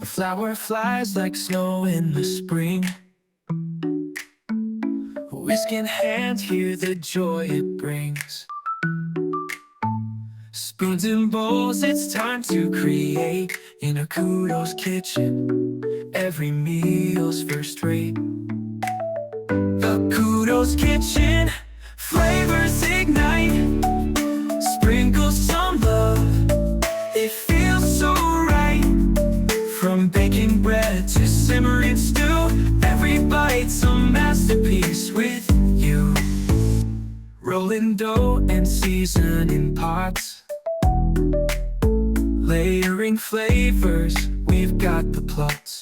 flower flies like snow in the spring. Whisk in hand, hear the joy it brings. Spoons and bowls, it's time to create. In Akudo's kitchen, every meal's first rate. Akudo's kitchen, flavors ignite. Sprinkle some love, it feels so right. From baking bread to simmering stew, every bite's a masterpiece with you. Rolling dough and seasoning pots, layering flavors, we've got the plots.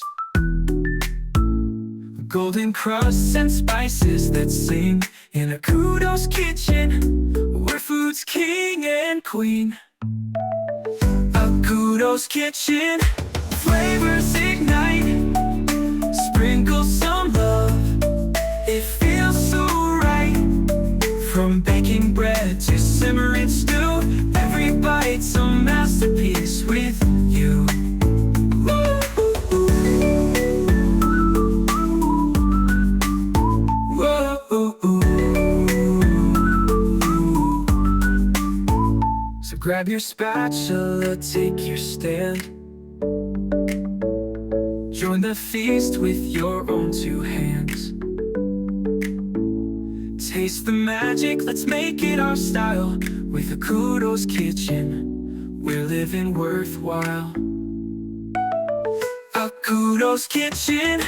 Golden crusts and spices that sing. In Akudo's kitchen, where food's king and queen. Akudo's kitchen, flavors ignite. Sprinkle some love, it feels so right. From baking bread to simmering stew, every bite's a masterpiece with you. So grab your spatula, take your stand. Join the feast with your own two hands. Taste the magic, let's make it our style. With Akudo's kitchen, we're living worthwhile. Akudo's kitchen,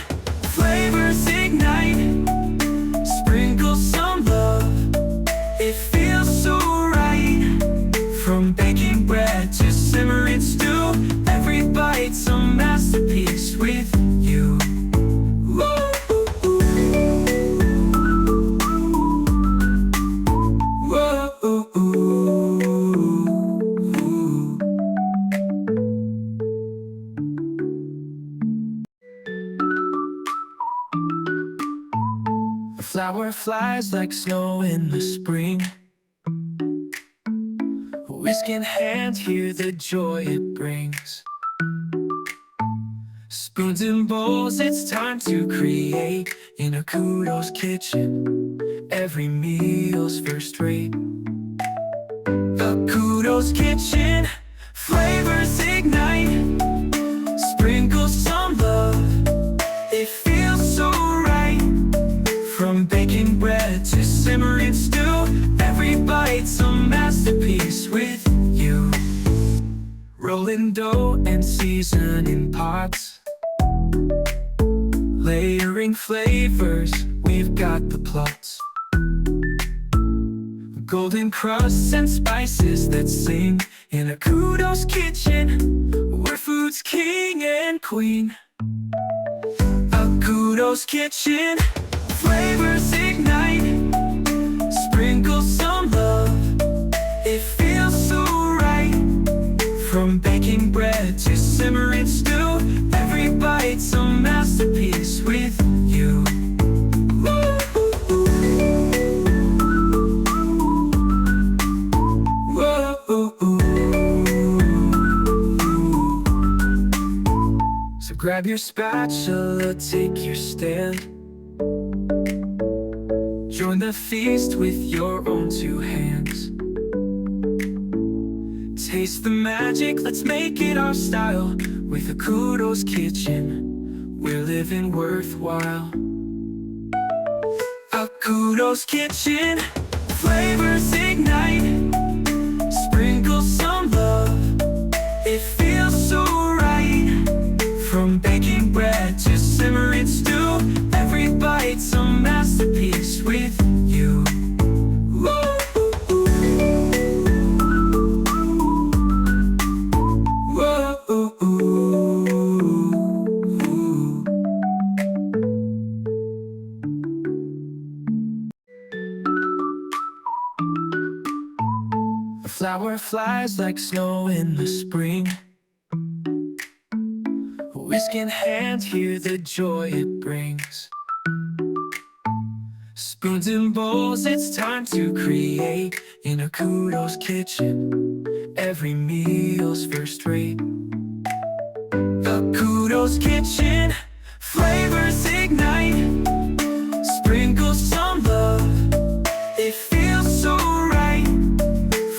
flavors ignite. Sprinkle some love, it feels so right. From baking bread to simmering stew, every bite's a masterpiece with you. A flower flies like snow in the spring. Whisk in hand, hear the joy it brings. Spoons and bowls, it's time to create. In Akudo's kitchen, every meal's first rate. Akudo's kitchen, flavors ignite. Sprinkle some love, it feels so right. From baking bread to simmering stew, every bite's a masterpiece with you. Rolling dough and seasoning pots, layering flavors, we've got the plots. Golden crusts and spices that sing. In Akudo's kitchen, where food's king and queen. Akudo's kitchen, flavors ignite. Sprinkle some love, it feels so right. From baking bread to simmering stew, every bite's a masterpiece with you. So grab your spatula, take your stand. Join the feast with your own two hands. Taste the magic, let's make it our style. With Akudo's kitchen, we're living worthwhile. Akudo's kitchen, flavors ignite. Sprinkle some love, it feels so right. From baking bread to simmering stew, every bite's a masterpiece with you. A flower flies like snow in the spring. Whisk in hand, hear the joy it brings. Spoons and bowls, it's time to create. In Akudo's kitchen, every meal's first rate. Akudo's kitchen, flavors ignite. Sprinkle some love, it feels so right.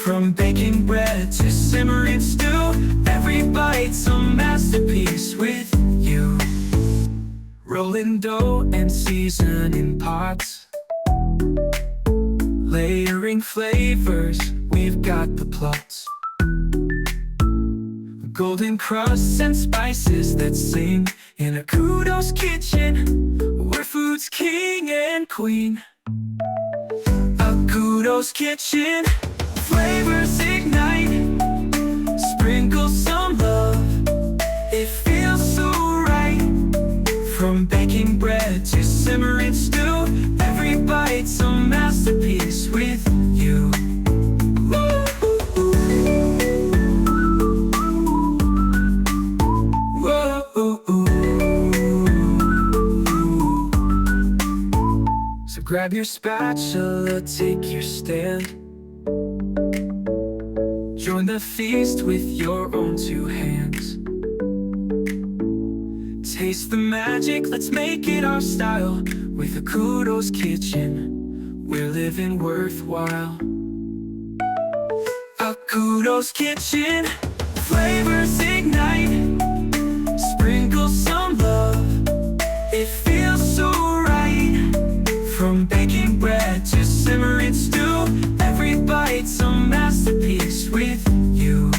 From baking bread to simmering stew, every bite's a masterpiece with you. Rolling dough and seasoning pots, layering flavors, we've got the plots. Golden crusts and spices that sing in Akudo's kitchen, where food's king and queen. Akudo's kitchen, flavors ignite. Sprinkle some love, it feels so right. From baking bread to simmering stew, every bite's a masterpiece with you. So grab your spatula, take your stand. Join the feast with your own two hands. Taste the magic, let's make it our style. With Akudo's kitchen, we're living worthwhile. Akudo's kitchen, flavors ignite. Sprinkle some love, it feels so right. From baking bread to simmering stew, every bite's a masterpiece with you.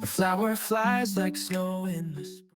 The flower flies like snow in the spring.